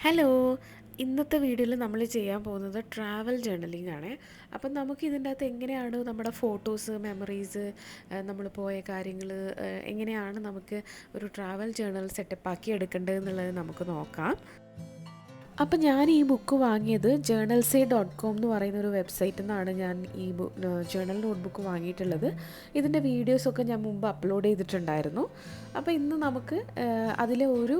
Hello, ഇന്നത്തെ വീഡിയോയിൽ നമ്മൾ ചെയ്യാൻ പോകുന്നത് ട്രാവൽ ജേർണലിംഗ് ആണ്. അപ്പം നമുക്ക് ഇതിൻ്റെ അകത്ത് എങ്ങനെയാണ് നമ്മുടെ ഫോട്ടോസ്, മെമ്മറീസ്, നമ്മൾ പോയ കാര്യങ്ങൾ എങ്ങനെയാണ് നമുക്ക് ഒരു ട്രാവൽ ജേർണൽ സെറ്റപ്പാക്കി എടുക്കേണ്ടത് എന്നുള്ളത് നമുക്ക് നോക്കാം. അപ്പം ഞാൻ ഈ ബുക്ക് വാങ്ങിയത് journalsay.com എന്ന് പറയുന്ന ഒരു വെബ്സൈറ്റിൽ നിന്നാണ് ഞാൻ ഈ ജേർണൽ നോട്ട്ബുക്ക് വാങ്ങിയിട്ടുള്ളത്. ഇതിൻ്റെ വീഡിയോസൊക്കെ ഞാൻ മുമ്പ് അപ്ലോഡ് ചെയ്തിട്ടുണ്ടായിരുന്നു. അപ്പോൾ ഇന്ന് നമുക്ക് അതിലെ ഒരു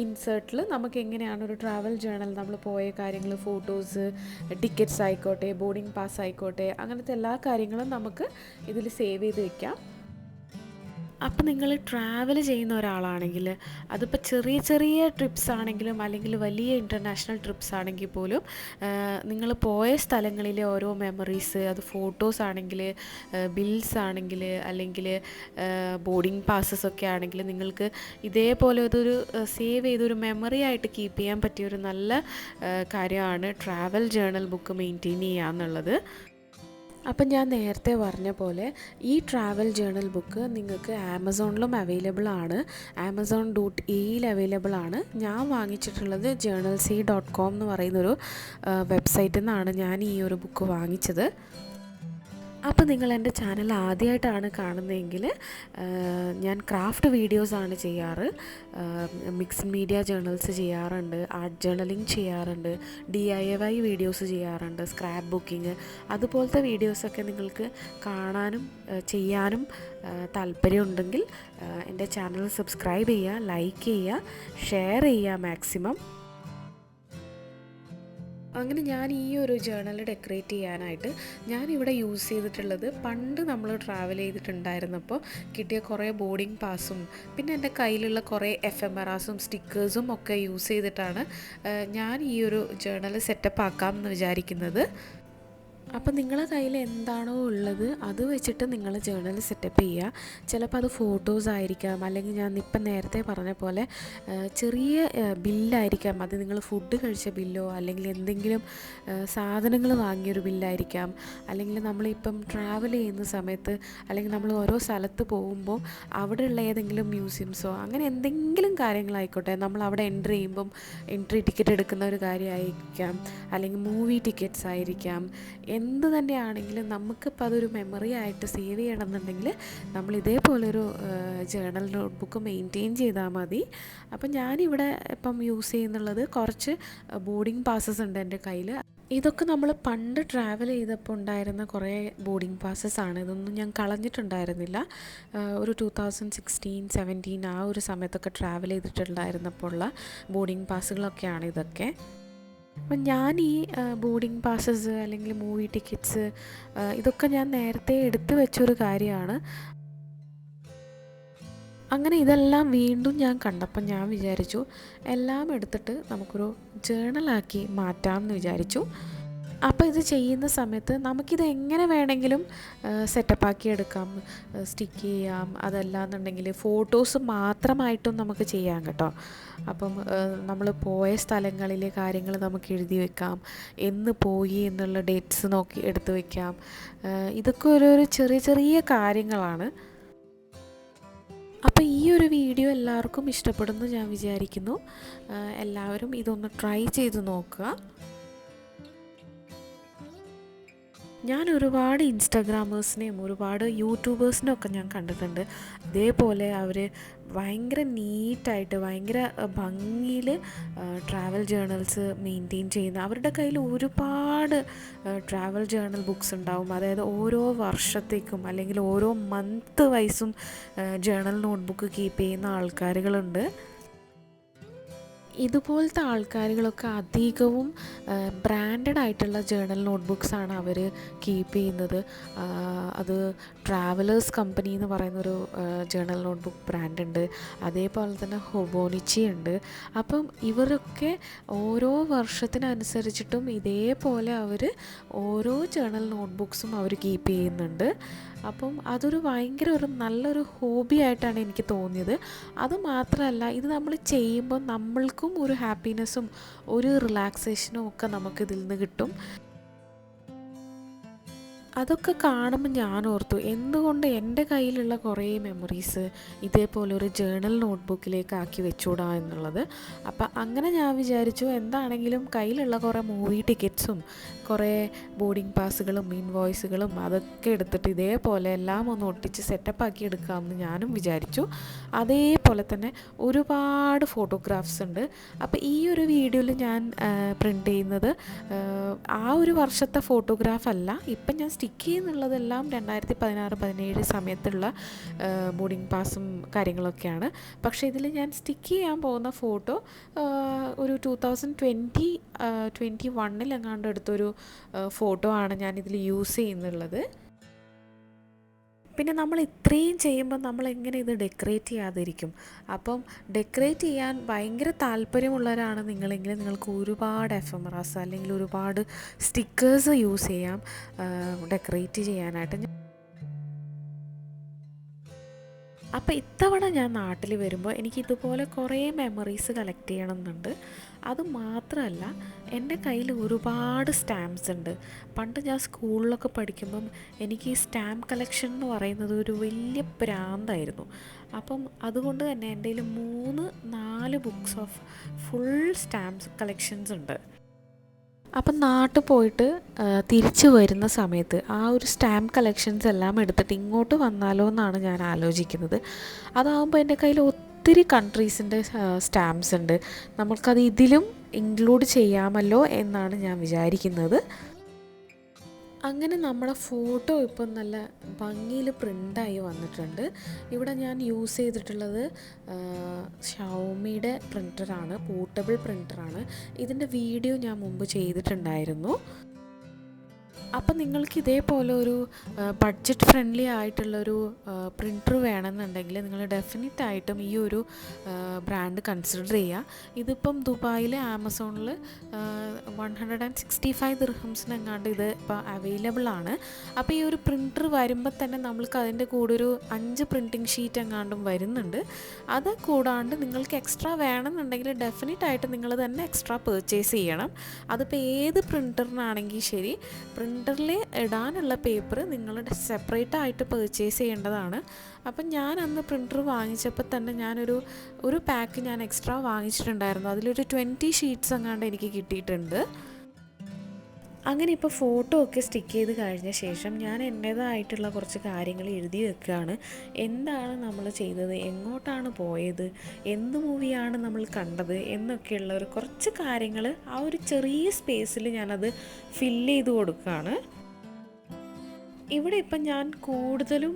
ഇൻസേർട്ടിൽ നമുക്ക് എങ്ങനെയാണ് ഒരു ട്രാവൽ ജേർണൽ, നമ്മൾ പോയ കാര്യങ്ങൾ, ഫോട്ടോസ്, ടിക്കറ്റ്സ് ആയിക്കോട്ടെ, ബോർഡിംഗ് പാസ് ആയിക്കോട്ടെ, അങ്ങനത്തെ എല്ലാ കാര്യങ്ങളും നമുക്ക് ഇതിൽ സേവ് ചെയ്ത് വയ്ക്കാം. അപ്പോൾ നിങ്ങൾ ട്രാവൽ ചെയ്യുന്ന ഒരാളാണെങ്കിൽ, അതിപ്പോൾ ചെറിയ ചെറിയ ട്രിപ്സ് ആണെങ്കിലും അല്ലെങ്കിൽ വലിയ ഇൻ്റർനാഷണൽ ട്രിപ്സ് ആണെങ്കിൽ പോലും, നിങ്ങൾ പോയ സ്ഥലങ്ങളിലെ ഓരോ മെമ്മറീസ്, അത് ഫോട്ടോസ് ആണെങ്കിൽ, ബിൽസ് ആണെങ്കിൽ, അല്ലെങ്കിൽ ബോർഡിംഗ് പാസസ് ഒക്കെ ആണെങ്കിൽ, നിങ്ങൾക്ക് ഇതേപോലെ അതൊരു സേവ് ചെയ്തൊരു മെമ്മറി ആയിട്ട് കീപ്പ് ചെയ്യാൻ പറ്റിയൊരു നല്ല കാര്യമാണ് ട്രാവൽ ജേർണൽ ബുക്ക് മെയിൻറ്റെയിൻ ചെയ്യുക എന്നുള്ളത്. അപ്പം ഞാൻ നേരത്തെ പറഞ്ഞ പോലെ ഈ ട്രാവൽ ജേർണൽ ബുക്ക് നിങ്ങൾക്ക് ആമസോണിലും അവൈലബിൾ ആണ്, amazon.in അവൈലബിൾ ആണ്. ഞാൻ വാങ്ങിച്ചിട്ടുള്ളത് journalsay.com എന്ന് പറയുന്നൊരു വെബ്സൈറ്റിൽ നിന്നാണ് ഞാൻ ഈ ഒരു ബുക്ക് വാങ്ങിച്ചത്. അപ്പോൾ നിങ്ങൾ എൻ്റെ ചാനൽ ആദ്യമായിട്ടാണ് കാണുന്നതെങ്കിൽ, ഞാൻ ക്രാഫ്റ്റ് വീഡിയോസാണ് ചെയ്യാറ്. മിക്സ്ഡ് മീഡിയ ജേർണൽസ് ചെയ്യാറുണ്ട്, ആർട്ട് ജേർണലിംഗ് ചെയ്യാറുണ്ട്, DIY വീഡിയോസ് ചെയ്യാറുണ്ട്, സ്ക്രാപ്പ് ബുക്കിംഗ്, അതുപോലത്തെ വീഡിയോസൊക്കെ നിങ്ങൾക്ക് കാണാനും ചെയ്യാനും താല്പര്യമുണ്ടെങ്കിൽ എൻ്റെ ചാനൽ സബ്സ്ക്രൈബ് ചെയ്യുക, ലൈക്ക് ചെയ്യുക, ഷെയർ ചെയ്യുക മാക്സിമം. അങ്ങനെ ഞാൻ ഈ ഒരു ജേർണൽ ഡെക്കറേറ്റ് ചെയ്യാനായിട്ട് ഞാനിവിടെ യൂസ് ചെയ്തിട്ടുള്ളത്, പണ്ട് നമ്മൾ ട്രാവൽ ചെയ്തിട്ടുണ്ടായിരുന്നപ്പോൾ കിട്ടിയ കുറേ ബോർഡിംഗ് പാസും പിന്നെ എൻ്റെ കയ്യിലുള്ള കുറേ എഫെമറാസും സ്റ്റിക്കേഴ്സും ഒക്കെ യൂസ് ചെയ്തിട്ടാണ് ഞാൻ ഈ ഒരു ജേർണൽ സെറ്റപ്പ് ആക്കാമെന്ന് വിചാരിക്കുന്നത്. അപ്പം നിങ്ങളുടെ കയ്യിൽ എന്താണോ ഉള്ളത് അത് വെച്ചിട്ട് നിങ്ങൾ ജേർണൽ സെറ്റപ്പ് ചെയ്യുക. ചിലപ്പോൾ അത് ഫോട്ടോസ് ആയിരിക്കാം, അല്ലെങ്കിൽ ഞാൻ ഇപ്പം നേരത്തെ പറഞ്ഞ പോലെ ചെറിയ ബില്ലായിരിക്കാം. അത് നിങ്ങൾ ഫുഡ് കഴിച്ച ബില്ലോ അല്ലെങ്കിൽ എന്തെങ്കിലും സാധനങ്ങൾ വാങ്ങിയൊരു ബില്ലായിരിക്കാം, അല്ലെങ്കിൽ നമ്മളിപ്പം ട്രാവൽ ചെയ്യുന്ന സമയത്ത് അല്ലെങ്കിൽ നമ്മൾ ഓരോ സ്ഥലത്ത് പോകുമ്പോൾ അവിടെയുള്ള ഏതെങ്കിലും മ്യൂസിയംസോ അങ്ങനെ എന്തെങ്കിലും കാര്യങ്ങളായിക്കോട്ടെ, നമ്മൾ അവിടെ എൻട്രി ടിക്കറ്റ് എടുക്കുന്ന ഒരു കാര്യമായിരിക്കാം, അല്ലെങ്കിൽ മൂവി ടിക്കറ്റ്സ് ആയിരിക്കാം, എന്ത് തന്നെയാണെങ്കിലും നമുക്കിപ്പോൾ അതൊരു മെമ്മറി ആയിട്ട് സേവ് ചെയ്യണമെന്നുണ്ടെങ്കിൽ നമ്മൾ ഇതേപോലൊരു ജേർണൽ നോട്ട്ബുക്ക് മെയിൻറ്റെയിൻ ചെയ്താൽ മതി. അപ്പം ഞാനിവിടെ ഇപ്പം യൂസ് ചെയ്യുന്നുള്ളത് കുറച്ച് ബോർഡിംഗ് പാസസ് ഉണ്ട് എൻ്റെ കയ്യിൽ. ഇതൊക്കെ നമ്മൾ പണ്ട് ട്രാവൽ ചെയ്തപ്പോൾ ഉണ്ടായിരുന്ന കുറേ ബോർഡിംഗ് പാസസ് ആണ്. ഇതൊന്നും ഞാൻ കളഞ്ഞിട്ടുണ്ടായിരുന്നില്ല. ഒരു 2016-17 ആ ഒരു സമയത്തൊക്കെ ട്രാവൽ ചെയ്തിട്ടുണ്ടായിരുന്നപ്പോൾ ഉള്ള ബോർഡിംഗ് പാസുകളൊക്കെയാണ് ഇതൊക്കെ. അപ്പം ഞാൻ ഈ ബോർഡിംഗ് പാസസ് അല്ലെങ്കിൽ മൂവി ടിക്കറ്റ്സ് ഇതൊക്കെ ഞാൻ നേരത്തെ എടുത്തു വെച്ചൊരു കാര്യമാണ്. അങ്ങനെ ഇതെല്ലാം വീണ്ടും ഞാൻ കണ്ടപ്പം ഞാൻ വിചാരിച്ചു എല്ലാം എടുത്തിട്ട് നമുക്കൊരു ജേർണലാക്കി മാറ്റാമെന്ന് വിചാരിച്ചു. അപ്പോൾ ഇത് ചെയ്യുന്ന സമയത്ത് നമുക്കിത് എങ്ങനെ വേണമെങ്കിലും സെറ്റപ്പാക്കി എടുക്കാം, സ്റ്റിക്ക് ചെയ്യാം. അതല്ലാന്നുണ്ടെങ്കിൽ ഫോട്ടോസ് മാത്രമായിട്ടും നമുക്ക് ചെയ്യാം കേട്ടോ. അപ്പം നമ്മൾ പോയ സ്ഥലങ്ങളിലെ കാര്യങ്ങൾ നമുക്ക് എഴുതി വെക്കാം, എന്ന് പോയി എന്നുള്ള ഡേറ്റ്സ് നോക്കി എടുത്ത് വെക്കാം. ഇതൊക്കെ ഓരോരോ ചെറിയ ചെറിയ കാര്യങ്ങളാണ്. അപ്പോൾ ഈ ഒരു വീഡിയോ എല്ലാവർക്കും ഇഷ്ടപ്പെടുമെന്ന് ഞാൻ വിചാരിക്കുന്നു. എല്ലാവരും ഇതൊന്ന് ട്രൈ ചെയ്ത് നോക്കുക. ഞാൻ ഒരുപാട് ഇൻസ്റ്റാഗ്രാമേഴ്സിനെയും ഒരുപാട് യൂട്യൂബേഴ്സിനെയൊക്കെ ഞാൻ കണ്ടിട്ടുണ്ട്. ഇതേപോലെ അവർ ഭയങ്കര നീറ്റായിട്ട് ഭയങ്കര ഭംഗിയിൽ ട്രാവൽ ജേർണൽസ് മെയിൻറ്റെയിൻ ചെയ്യുന്ന, അവരുടെ കയ്യിൽ ഒരുപാട് ട്രാവൽ ജേർണൽ ബുക്സ് ഉണ്ടാവും. അതായത് ഓരോ വർഷത്തേക്കും അല്ലെങ്കിൽ ഓരോ മന്ത് വൈസും ജേർണൽ നോട്ട്ബുക്ക് കീപ്പ് ചെയ്യുന്ന ആൾക്കാരുകളുണ്ട്. ഇതുപോലത്തെ ആൾക്കാരുകളൊക്കെ അധികവും ബ്രാൻഡഡ് ആയിട്ടുള്ള ജേർണൽ നോട്ട്ബുക്സാണ് അവർ കീപ്പ് ചെയ്യുന്നത്. അത് ട്രാവലേഴ്സ് കമ്പനി എന്ന് പറയുന്നൊരു ജേർണൽ നോട്ട്ബുക്ക് ബ്രാൻഡുണ്ട്, അതേപോലെ തന്നെ ഹൊബോണിച്ചി ഉണ്ട്. അപ്പം ഇവരൊക്കെ ഓരോ വർഷത്തിനനുസരിച്ചിട്ടും ഇതേപോലെ അവർ ഓരോ ജേർണൽ നോട്ട്ബുക്സും അവർ കീപ്പ് ചെയ്യുന്നുണ്ട്. അപ്പം അതൊരു ഭയങ്കര ഒരു നല്ലൊരു ഹോബി ആയിട്ടാണ് എനിക്ക് തോന്നിയത്. അതുമാത്രമല്ല, ഇത് നമ്മൾ ചെയ്യുമ്പോൾ നമ്മൾക്കും ഒരു ഹാപ്പിനെസ്സും ഒരു റിലാക്സേഷനും ഒക്കെ നമുക്കിതിൽ നിന്ന് കിട്ടും. അതൊക്കെ കാണുമ്പോൾ ഞാൻ ഓർത്തു എന്തുകൊണ്ട് എൻ്റെ കയ്യിലുള്ള കുറേ മെമ്മറീസ് ഇതേപോലെ ഒരു ജേണൽ നോട്ട്ബുക്കിലേക്ക് ആക്കി വെച്ചുകൂടാ എന്നുള്ളത്. അപ്പം അങ്ങനെ ഞാൻ വിചാരിച്ചു എന്താണെങ്കിലും കയ്യിലുള്ള കുറേ മൂവി ടിക്കറ്റ്സും കുറേ ബോർഡിംഗ് പാസുകളും ഇൻവോയ്സുകളും അതൊക്കെ എടുത്തിട്ട് ഇതേപോലെ എല്ലാം ഒന്ന് ഒട്ടിച്ച് സെറ്റപ്പാക്കി എടുക്കാമെന്ന് ഞാനും വിചാരിച്ചു. അതേപോലെ തന്നെ ഒരുപാട് ഫോട്ടോഗ്രാഫ്സ് ഉണ്ട്. അപ്പോൾ ഈ ഒരു വീഡിയോയിൽ ഞാൻ പ്രിൻ്റ് ചെയ്യുന്നത് ആ ഒരു വർഷത്തെ ഫോട്ടോഗ്രാഫ് അല്ല. ഇപ്പം ഞാൻ സ്റ്റിക്ക് ചെയ്യുന്നുള്ളതെല്ലാം 2016-17 സമയത്തുള്ള ബോർഡിംഗ് പാസും കാര്യങ്ങളൊക്കെയാണ്. പക്ഷേ ഇതിൽ ഞാൻ സ്റ്റിക്ക് ചെയ്യാൻ പോകുന്ന ഫോട്ടോ ഒരു 2021 എങ്ങാണ്ട് എടുത്തൊരു ഫോട്ടോ ആണ് ഞാനിതിൽ യൂസ് ചെയ്യുന്നുള്ളത്. പിന്നെ നമ്മൾ ഇത്രയും ചെയ്യുമ്പോൾ നമ്മൾ എങ്ങനെ ഇത് ഡെക്കറേറ്റ് ചെയ്യാതിരിക്കും? അപ്പം ഡെക്കറേറ്റ് ചെയ്യാൻ ഭയങ്കര താല്പര്യമുള്ളവരാണ് നിങ്ങളെങ്കിൽ നിങ്ങൾക്ക് ഒരുപാട് എഫെമറാസ് അല്ലെങ്കിൽ ഒരുപാട് സ്റ്റിക്കേഴ്സ് യൂസ് ചെയ്യാം ഡെക്കറേറ്റ് ചെയ്യാനായിട്ട്. അപ്പോൾ ഇത്തവണ ഞാൻ നാട്ടിൽ വരുമ്പോൾ എനിക്ക് ഇതുപോലെ കുറേ മെമ്മറീസ് കളക്ട് ചെയ്യണമെന്നുണ്ട്. അതുമാത്രമല്ല എൻ്റെ കയ്യിൽ ഒരുപാട് സ്റ്റാമ്പ്സ് ഉണ്ട്. പണ്ട് ഞാൻ സ്കൂളിലൊക്കെ പഠിക്കുമ്പം എനിക്ക് ഈ സ്റ്റാമ്പ് കളക്ഷൻ എന്ന് പറയുന്നത് ഒരു വലിയ പ്രാന്തായിരുന്നു. അപ്പം അതുകൊണ്ട് തന്നെ എൻ്റെ കയ്യിൽ 3-4 books of full stamps collections ഉണ്ട്. അപ്പം നാട്ടിൽ പോയിട്ട് തിരിച്ചു വരുന്ന സമയത്ത് ആ ഒരു സ്റ്റാമ്പ് കളക്ഷൻസ് എല്ലാം എടുത്തിട്ട് ഇങ്ങോട്ട് വന്നാലോ എന്നാണ് ഞാൻ ആലോചിക്കുന്നത്. അതാകുമ്പോൾ എൻ്റെ കയ്യിൽ ഒത്തിരി കൺട്രീസിൻ്റെ സ്റ്റാമ്പ്സ് ഉണ്ട്. നമുക്കത് ഇതിലും ഇൻക്ലൂഡ് ചെയ്യാമല്ലോ എന്നാണ് ഞാൻ വിചാരിക്കുന്നത്. അങ്ങനെ നമ്മുടെ ഫോട്ടോ ഇപ്പം നല്ല ഭംഗിയിൽ പ്രിൻ്റായി വന്നിട്ടുണ്ട്. ഇവിടെ ഞാൻ യൂസ് ചെയ്തിട്ടുള്ളത് ഷവോമിയുടെ പ്രിൻ്ററാണ്, പോർട്ടബിൾ പ്രിൻ്ററാണ്. ഇതിൻ്റെ വീഡിയോ ഞാൻ മുമ്പ് ചെയ്തിട്ടുണ്ടായിരുന്നു. അപ്പം നിങ്ങൾക്ക് ഇതേപോലെ ഒരു ബഡ്ജറ്റ് ഫ്രണ്ട്ലി ആയിട്ടുള്ളൊരു പ്രിൻ്റർ വേണമെന്നുണ്ടെങ്കിൽ നിങ്ങൾ ഡെഫിനറ്റായിട്ടും ഈ ഒരു ബ്രാൻഡ് കൺസിഡർ ചെയ്യുക. ഇതിപ്പം ദുബായിൽ ആമസോണിൽ 165 ദിർഹംസിനെങ്ങാണ്ട് ഇത് ഇപ്പോൾ അവൈലബിൾ ആണ്. അപ്പോൾ ഈ ഒരു പ്രിൻ്റർ വരുമ്പോൾ തന്നെ നമ്മൾക്ക് അതിൻ്റെ കൂടെ ഒരു 5 പ്രിൻറ്റിങ് ഷീറ്റ് എങ്ങാണ്ടും വരുന്നുണ്ട്. അത് കൂടാണ്ട് നിങ്ങൾക്ക് എക്സ്ട്രാ വേണമെന്നുണ്ടെങ്കിൽ ഡെഫിനറ്റായിട്ട് നിങ്ങൾ തന്നെ എക്സ്ട്രാ പർച്ചേസ് ചെയ്യണം. അതിപ്പോൾ ഏത് പ്രിൻ്ററിനാണെങ്കിൽ ശരി, പ്രിൻ്ററിൽ ഇടാനുള്ള പേപ്പർ നിങ്ങൾ സെപ്പറേറ്റ് ആയിട്ട് പർച്ചേസ് ചെയ്യേണ്ടതാണ്. അപ്പം ഞാൻ അന്ന് പ്രിൻ്റർ വാങ്ങിച്ചപ്പോൾ തന്നെ ഒരു പാക്ക് ഞാൻ എക്സ്ട്രാ വാങ്ങിച്ചിട്ടുണ്ടായിരുന്നു. അതിലൊരു 20 ഷീറ്റ്സ് എങ്ങാണ്ട് എനിക്ക് കിട്ടിയിട്ടുണ്ട്. അങ്ങനെ ഇപ്പോൾ ഫോട്ടോ ഒക്കെ സ്റ്റിക്ക് ചെയ്ത് കഴിഞ്ഞ ശേഷം ഞാൻ എൻ്റേതായിട്ടുള്ള കുറച്ച് കാര്യങ്ങൾ എഴുതി വെക്കുകയാണ്. എന്താണ് നമ്മൾ ചെയ്തത്, എങ്ങോട്ടാണ് പോയത്, എന്ത് മൂവിയാണ് നമ്മൾ കണ്ടത് എന്നൊക്കെയുള്ള ഒരു കുറച്ച് കാര്യങ്ങൾ ആ ഒരു ചെറിയ സ്പേസിൽ ഞാനത് ഫില്ല് ചെയ്ത് കൊടുക്കുകയാണ്. ഇവിടെ ഇപ്പം ഞാൻ കൂടുതലും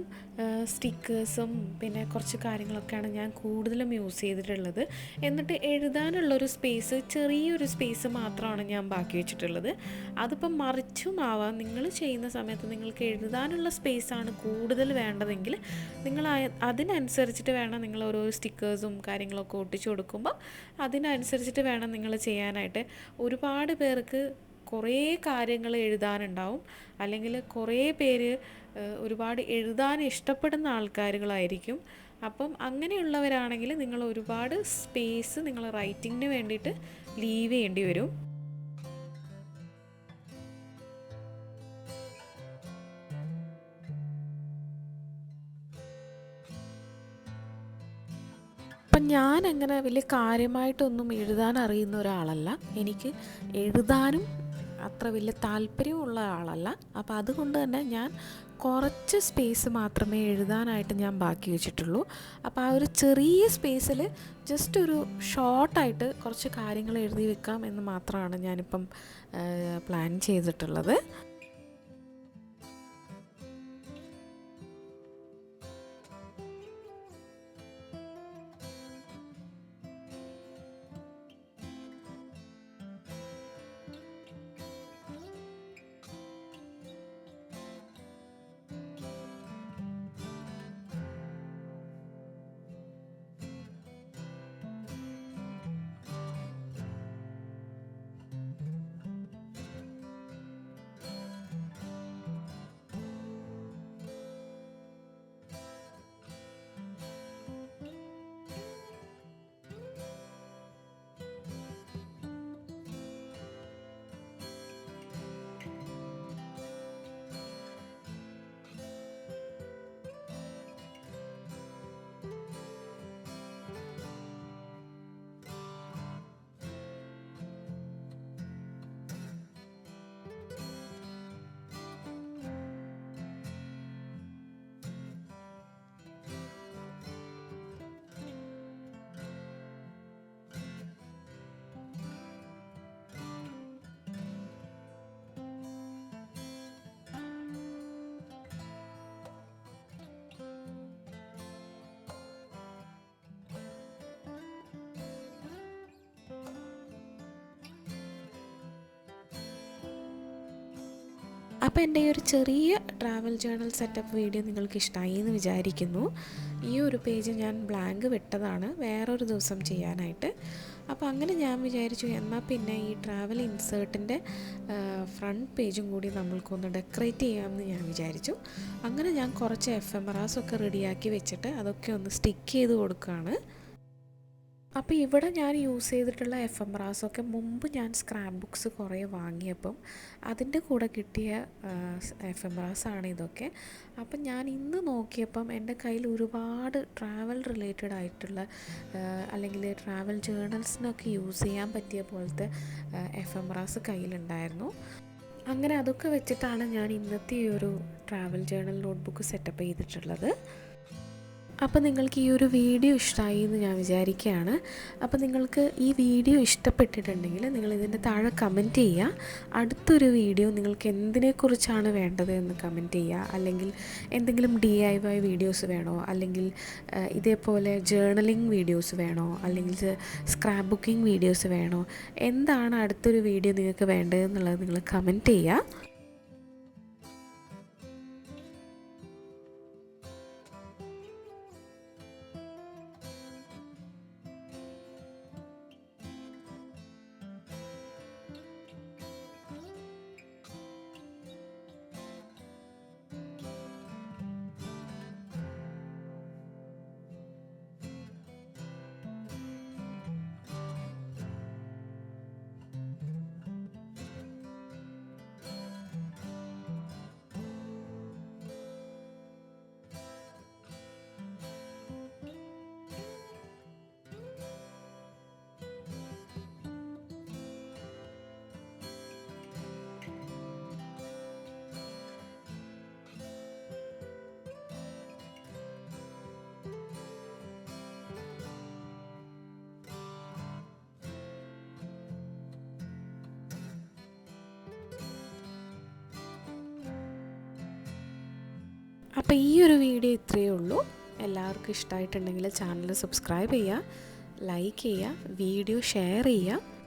സ്റ്റിക്കേഴ്സും പിന്നെ കുറച്ച് കാര്യങ്ങളൊക്കെയാണ് ഞാൻ കൂടുതലും യൂസ് ചെയ്തിട്ടുള്ളത്. എന്നിട്ട് എഴുതാനുള്ളൊരു സ്പേസ്, ചെറിയൊരു സ്പേസ് മാത്രമാണ് ഞാൻ ബാക്കി വെച്ചിട്ടുള്ളത്. അതിപ്പം മറിച്ചുമാവാം. നിങ്ങൾ ചെയ്യുന്ന സമയത്ത് നിങ്ങൾക്ക് എഴുതാനുള്ള സ്പേസാണ് കൂടുതൽ വേണ്ടതെങ്കിൽ നിങ്ങൾ അതിനനുസരിച്ചിട്ട് വേണം നിങ്ങൾ ഓരോ സ്റ്റിക്കേഴ്സും കാര്യങ്ങളൊക്കെ ഒട്ടിച്ചു കൊടുക്കുമ്പോൾ അതിനനുസരിച്ചിട്ട് വേണം നിങ്ങൾ ചെയ്യാനായിട്ട്. ഒരുപാട് പേർക്ക് കുറേ കാര്യങ്ങൾ എഴുതാനുണ്ടാവും, അല്ലെങ്കിൽ കുറേ പേര് ഒരുപാട് എഴുതാൻ ഇഷ്ടപ്പെടുന്ന ആൾക്കാരുകളായിരിക്കും. അപ്പം അങ്ങനെയുള്ളവരാണെങ്കിൽ നിങ്ങൾ ഒരുപാട് സ്പേസ് നിങ്ങൾ റൈറ്റിങ്ങിന് വേണ്ടിയിട്ട് ലീവ് ചെയ്യേണ്ടി വരും. അപ്പം ഞാൻ അങ്ങനെ വലിയ കാര്യമായിട്ടൊന്നും എഴുതാൻ അറിയുന്ന ഒരാളല്ല. എനിക്ക് എഴുതാനും അത്ര വലിയ താല്പര്യമുള്ള ആളല്ല. അപ്പോൾ അതുകൊണ്ട് തന്നെ ഞാൻ കുറച്ച് സ്പേസ് മാത്രമേ എഴുതാനായിട്ട് ഞാൻ ബാക്കി വെച്ചിട്ടുള്ളൂ. അപ്പോൾ ആ ഒരു ചെറിയ സ്പേസിൽ ജസ്റ്റ് ഒരു ഷോർട്ടായിട്ട് കുറച്ച് കാര്യങ്ങൾ എഴുതി വെക്കാം എന്ന് മാത്രമാണ് ഞാനിപ്പം പ്ലാൻ ചെയ്തിട്ടുള്ളത്. അപ്പോൾ എൻ്റെ ഈ ഒരു ചെറിയ ട്രാവൽ ജേർണൽ സെറ്റപ്പ് വീഡിയോ നിങ്ങൾക്ക് ഇഷ്ടമായി എന്ന് വിചാരിക്കുന്നു. ഈ ഒരു പേജ് ഞാൻ ബ്ലാങ്ക് വിട്ടതാണ് വേറൊരു ദിവസം ചെയ്യാനായിട്ട്. അപ്പോൾ അങ്ങനെ ഞാൻ വിചാരിച്ചു എന്നാൽ പിന്നെ ഈ ട്രാവൽ ഇൻസേർട്ടിൻ്റെ ഫ്രണ്ട് പേജും കൂടി നമ്മൾക്കൊന്ന് ഡെക്കറേറ്റ് ചെയ്യാമെന്ന് ഞാൻ വിചാരിച്ചു. അങ്ങനെ ഞാൻ കുറച്ച് എഫെമറാസൊക്കെ റെഡിയാക്കി വെച്ചിട്ട് അതൊക്കെ ഒന്ന് സ്റ്റിക്ക് ചെയ്ത് കൊടുക്കുകയാണ്. അപ്പോൾ ഇവിടെ ഞാൻ യൂസ് ചെയ്തിട്ടുള്ള എഫെമറാസൊക്കെ മുമ്പ് ഞാൻ സ്ക്രാപ്പ് ബുക്സ് കുറേ വാങ്ങിയപ്പം അതിൻ്റെ കൂടെ കിട്ടിയ എഫെമറാസാണ് ഇതൊക്കെ. അപ്പം ഞാൻ ഇന്ന് നോക്കിയപ്പം എൻ്റെ കയ്യിൽ ഒരുപാട് ട്രാവൽ റിലേറ്റഡ് ആയിട്ടുള്ള അല്ലെങ്കിൽ ട്രാവൽ ജേർണൽസിനൊക്കെ യൂസ് ചെയ്യാൻ പറ്റിയ പോലത്തെ എഫെമറാസ് കയ്യിലുണ്ടായിരുന്നു. അങ്ങനെ അതൊക്കെ വെച്ചിട്ടാണ് ഞാൻ ഇന്നത്തെ ഈ ഒരു ട്രാവൽ ജേർണൽ നോട്ട്ബുക്ക് സെറ്റപ്പ് ചെയ്തിട്ടുള്ളത്. അപ്പോൾ നിങ്ങൾക്ക് ഈ ഒരു വീഡിയോ ഇഷ്ടമായി എന്ന് ഞാൻ വിചാരിക്കുകയാണ്. അപ്പോൾ നിങ്ങൾക്ക് ഈ വീഡിയോ ഇഷ്ടപ്പെട്ടിട്ടുണ്ടെങ്കിൽ നിങ്ങൾ ഇതിൻ്റെ താഴെ കമൻറ്റ് ചെയ്യുക. അടുത്തൊരു വീഡിയോ നിങ്ങൾക്ക് എന്തിനെക്കുറിച്ചാണ് വേണ്ടത് എന്ന് കമൻറ്റ് ചെയ്യുക. അല്ലെങ്കിൽ എന്തെങ്കിലും DIY വീഡിയോസ് വേണോ, അല്ലെങ്കിൽ ഇതേപോലെ ജേർണലിംഗ് വീഡിയോസ് വേണോ, അല്ലെങ്കിൽ സ്ക്രാപ്പ് ബുക്കിംഗ് വീഡിയോസ് വേണോ, എന്താണ് അടുത്തൊരു വീഡിയോ നിങ്ങൾക്ക് വേണ്ടതെന്നുള്ളത് നിങ്ങൾ കമൻറ്റ് ചെയ്യുക. അപ്പോൾ ഈ ഒരു വീഡിയോ ഇത്രയേ ഉള്ളൂ. എല്ലാവർക്കും ഇഷ്ടമായിട്ടുണ്ടെങ്കിൽ ചാനൽ സബ്സ്ക്രൈബ് ചെയ്യുക, ലൈക്ക് ചെയ്യുക, വീഡിയോ ഷെയർ ചെയ്യുക.